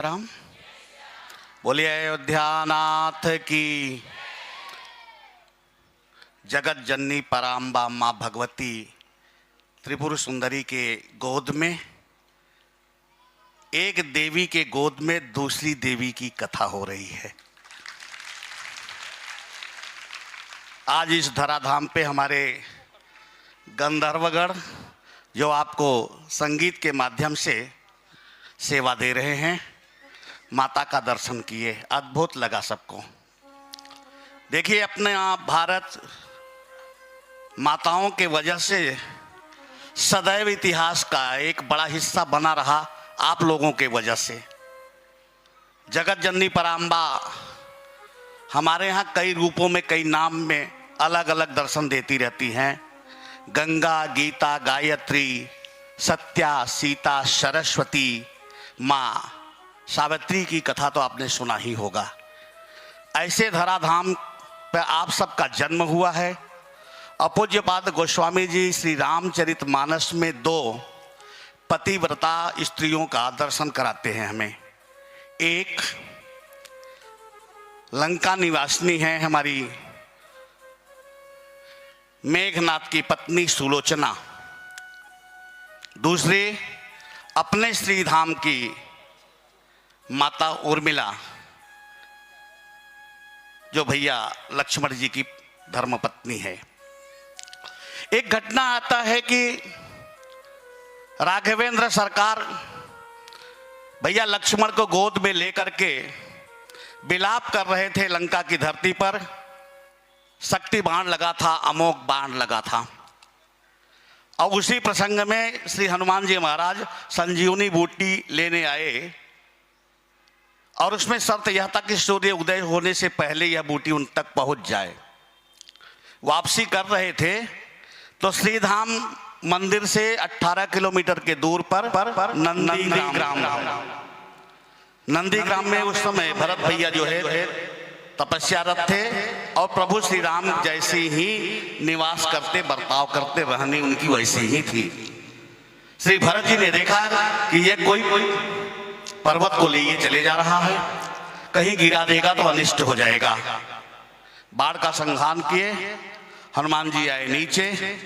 राम बोलिए अयोध्या नाथ की। जगत जननी पराम्बा माँ भगवती त्रिपुर सुंदरी के गोद में, एक देवी के गोद में दूसरी देवी की कथा हो रही है। आज इस धराधाम पे हमारे गंधर्वगढ़ जो आपको संगीत के माध्यम से सेवा दे रहे हैं, माता का दर्शन किए, अद्भुत लगा सबको। देखिए, अपने आप भारत माताओं के वजह से सदैव इतिहास का एक बड़ा हिस्सा बना रहा, आप लोगों के वजह से। जगत जननी पराम्बा हमारे यहाँ कई रूपों में, कई नाम में अलग अलग दर्शन देती रहती हैं। गंगा, गीता, गायत्री, सत्या, सीता, सरस्वती, माँ सावित्री की कथा तो आपने सुना ही होगा। ऐसे धराधाम पर आप सबका जन्म हुआ है। अपूज्यपाद गोस्वामी जी श्री रामचरितमानस में 2 पतिव्रता स्त्रियों का दर्शन कराते हैं हमें। एक लंका निवासिनी है हमारी मेघनाथ की पत्नी सुलोचना, दूसरी अपने श्रीधाम की माता उर्मिला जो भैया लक्ष्मण जी की धर्मपत्नी है। एक घटना आता है कि राघवेंद्र सरकार भैया लक्ष्मण को गोद में लेकर के विलाप कर रहे थे। लंका की धरती पर शक्ति बाण लगा था, अमोघ बाण लगा था। और उसी प्रसंग में श्री हनुमान जी महाराज संजीवनी बूटी लेने आए और उसमें शर्त यह था कि सूर्य उदय होने से पहले यह बूटी उन तक पहुंच जाए। वापसी कर रहे थे तो श्रीधाम मंदिर से 18 किलोमीटर के दूर पर नंदीग्राम में उस समय भरत भैया जो है तपस्यारत थे और प्रभु श्री राम जैसे ही निवास करते, बर्ताव करते, रहनी उनकी वैसी ही थी। श्री भरत जी ने देखा कि यह कोई पर्वत को लिए चले जा रहा है, कहीं गिरा देगा तो अनिष्ट हो जाएगा। बाढ़ का संहार किए, हनुमान जी आए नीचे।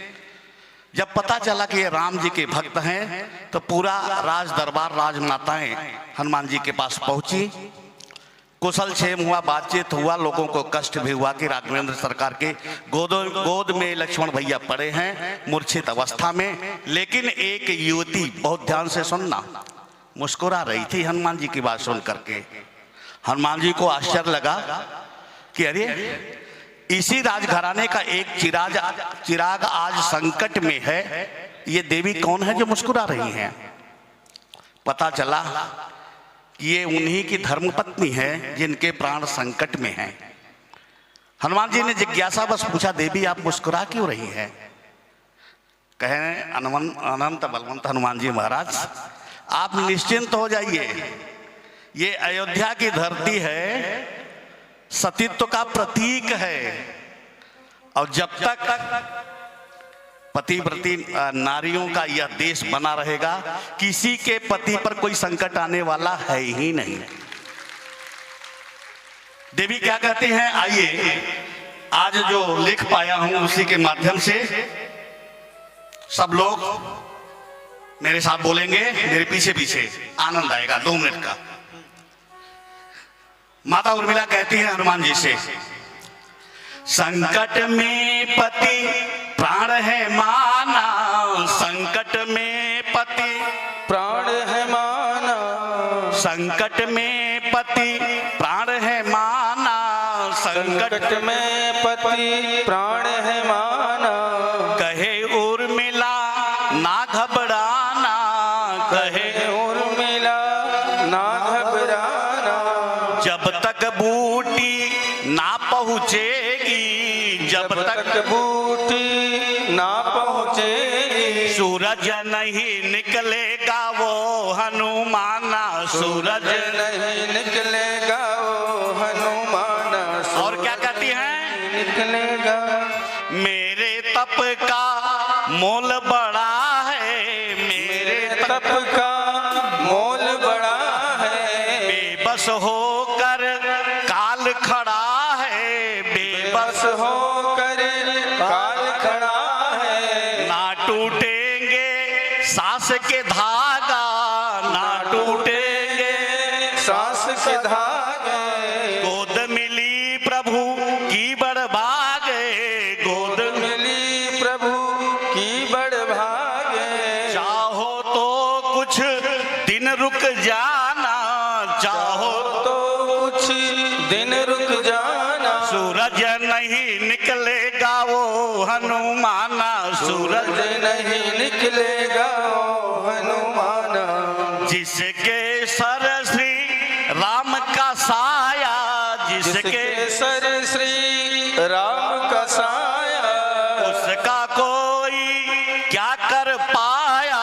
जब पता चला कि ये राम जी के भक्त हैं तो पूरा राज दरबार, राजमाताएं हनुमान जी के पास पहुंची। कुशल क्षेम हुआ, बातचीत हुआ, लोगों को कष्ट भी हुआ कि राघवेंद्र सरकार के गोद में लक्ष्मण भैया पड़े हैं मूर्छित अवस्था में। लेकिन एक युवती, बहुत ध्यान से सुनना, मुस्कुरा रही थी हनुमान जी की बात सुन करके। हनुमान जी को आश्चर्य लगा कि अरे, इसी राजघराने का एक चिराग आज संकट में है, ये देवी कौन है जो मुस्कुरा रही हैं? पता चला कि ये उन्हीं की धर्मपत्नी है जिनके प्राण संकट में हैं। हनुमान जी ने जिज्ञासा बस पूछा, देवी आप मुस्कुरा क्यों रही हैं? कहें, अनंत बलवंत हनुमान जी महाराज, आप निश्चिंत हो जाइए, ये अयोध्या की धरती है, सतीत्व का प्रतीक है। और जब तक पतिव्रती नारियों का यह देश बना रहेगा, किसी के पति पर कोई संकट आने वाला है ही नहीं। देवी क्या कहती हैं, आइए आज जो लिख पाया हूं उसी के माध्यम से सब लोग मेरे साथ बोलेंगे, मेरे पीछे पीछे, आनंद आएगा। 2 मिनट का। माता उर्मिला कहती है हनुमान जी से, संकट में पति प्राण है माना, संकट में पति प्राण है माना, संकट में पति प्राण है माना, संकट में पति प्राण है माना। कहे उर्मिला ना घबराना, कहे उर्मिला ना घबराना। जब तक बूटी ना पहुँचेगी, जब तक बूटी ना पहुँचेगी, सूरज नहीं निकलेगा वो हनुमाना, सूरज नहीं निकलेगा वो हनुमाना। और क्या कहती हैं, निकलेगा। मेरे तप का मोल बड़ा है, मेरे तप का मोल बड़ा है। बेबस होकर काल खड़ा है, बस होकर काल खड़ा है। ना टूटेंगे सांस के धागा, ना टूटेंगे सांस के धागे। गोद मिली प्रभु की बड़भागे, गोद मिली प्रभु की बड़भागे। चाहो तो कुछ दिन रुक जाना, चाहो तो कुछ दिन रुक जाना। सूरज नहीं निकलेगा वो हनुमाना, सूरज नहीं निकलेगा वो हनुमाना। जिसके सर श्री राम का साया, जिसके सर श्री राम का साया। उसका कोई क्या कर पाया,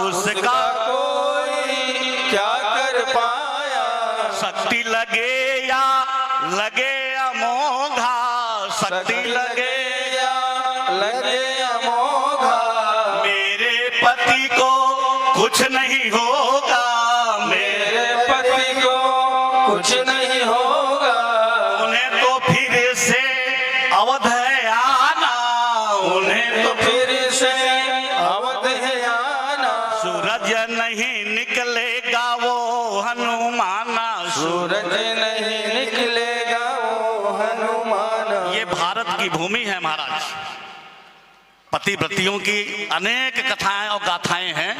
उसका कोई क्या कर पाया। शक्ति लगे या लगे अमोघा, शक्ति लगे या लगे अमोघा। मेरे पति को कुछ नहीं होगा, मेरे पति को कुछ नहीं होगा। उन्हें तो फिर से अवध है आना, उन्हें तो फिर से अवध है आना। सूरज नहीं निकलेगा वो हनुमाना, सूरज नहीं निकलेगा वो हनुमाना। ये भारत की भूमि है महाराज। पतिव्रतियों की अनेक कथाएं और गाथाएं हैं।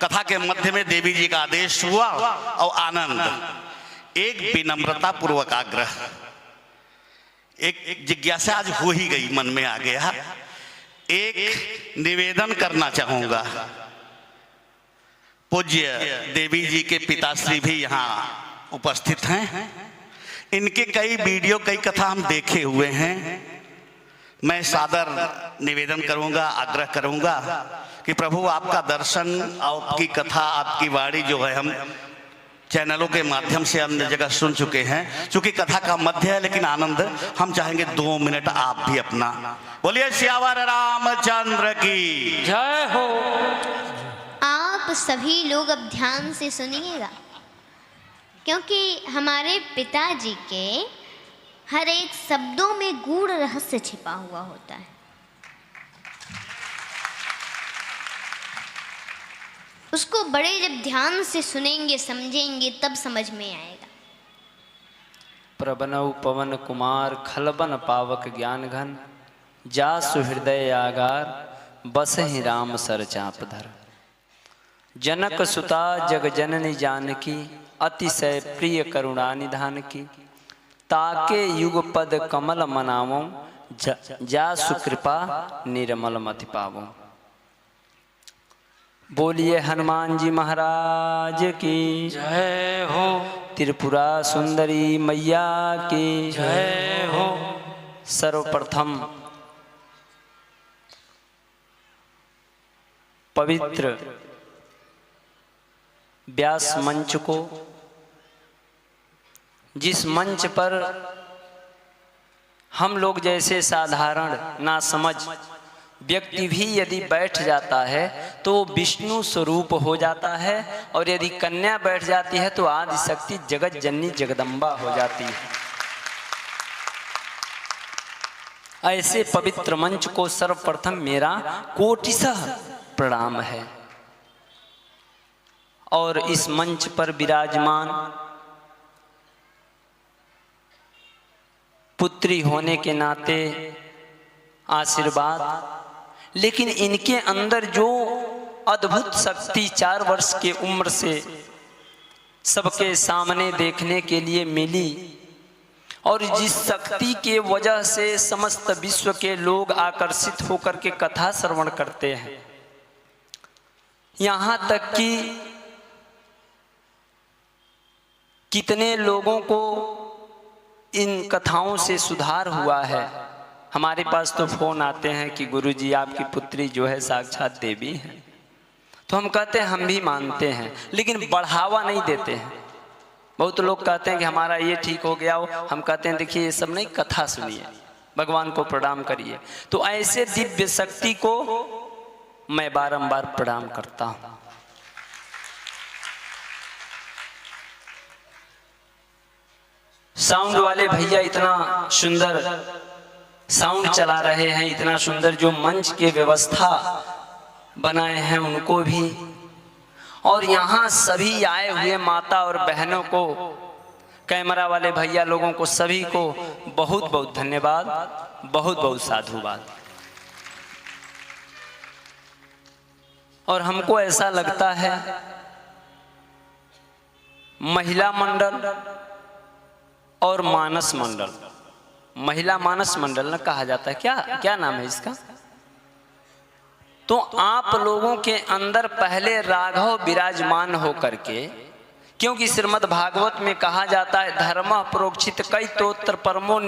कथा के मध्य में देवी जी का आदेश हुआ और आनंद, एक विनम्रता पूर्वक आग्रह, एक जिज्ञासा आज हो ही गई, मन में आ गया। एक निवेदन करना चाहूंगा। पूज्य देवी जी के पिताश्री भी यहाँ उपस्थित हैं। इनके कई वीडियो, कई कथा हम देखे हुए हैं। मैं सादर निवेदन करूंगा, आग्रह करूंगा कि प्रभु आपका दर्शन, आपकी कथा, आपकी वाणी जो है हम चैनलों के माध्यम से अन्य जगह सुन चुके हैं। चूंकि कथा का मध्य है लेकिन आनंद, हम चाहेंगे 2 मिनट आप भी अपना बोलिए। सियावर रामचंद्र की जय हो। आप सभी लोग अब ध्यान से सुनिएगा, क्योंकि हमारे पिताजी के हर एक शब्दों में गूढ़ रहस्य छिपा हुआ होता है। उसको बड़े जब ध्यान से सुनेंगे, समझेंगे, तब समझ में आएगा। प्रबनौ पवन कुमार खलबन पावक ज्ञान घन, जा सुहृदय आगार बसहि राम सर चाप धर। जनक सुता जग जननी जानकी, अतिशय प्रिय करुणा निधान की। ताके युग पद कमल मनावो, जा सुकृपा निर्मल मति पावो। बोलिए हनुमान जी महाराज की जय हो। त्रिपुरा सुंदरी मैया की जय हो। सर्वप्रथम पवित्र व्यास मंच को, जिस मंच पर हम लोग जैसे साधारण ना समझ व्यक्ति भी यदि बैठ जाता है तो विष्णु स्वरूप हो जाता है, और यदि कन्या बैठ जाती है तो आदि शक्ति जगत जननी जगदम्बा हो जाती है। ऐसे पवित्र मंच को सर्वप्रथम मेरा कोटिशः प्रणाम है। और इस मंच पर विराजमान पुत्री होने के नाते आशीर्वाद, लेकिन इनके अंदर जो अद्भुत शक्ति 4 वर्ष की उम्र से सबके सामने देखने के लिए मिली, और जिस शक्ति के वजह से समस्त विश्व के लोग आकर्षित होकर के कथा श्रवण करते हैं, यहाँ तक कि कितने लोगों को इन कथाओं से सुधार हुआ है। हमारे पास तो फोन आते हैं कि गुरुजी आपकी पुत्री जो है साक्षात देवी है, तो हम कहते हैं हम भी मानते हैं, लेकिन बढ़ावा नहीं देते हैं। बहुत लोग कहते हैं कि हमारा ये ठीक हो गया हो, हम कहते हैं देखिए ये सब नहीं, कथा सुनिए, भगवान को प्रणाम करिए। तो ऐसे दिव्य शक्ति को मैं बारंबार प्रणाम करता हूँ। साउंड वाले भैया इतना सुंदर साउंड चला रहे हैं, इतना सुंदर जो मंच के व्यवस्था बनाए हैं उनको भी, और यहाँ सभी आए हुए माता और बहनों को, कैमरा वाले भैया लोगों को, सभी को बहुत बहुत धन्यवाद, बहुत बहुत साधुवाद। और हमको ऐसा लगता है महिला मंडल और मानस मंडल, महिला मानस मंडल ना कहा जाता है, क्या क्या नाम है इसका? तो आप लोगों के अंदर पहले राघव विराजमान हो करके, क्योंकि श्रीमद् भागवत में कहा जाता है धर्म प्रोक्षित कई तोत्र परमो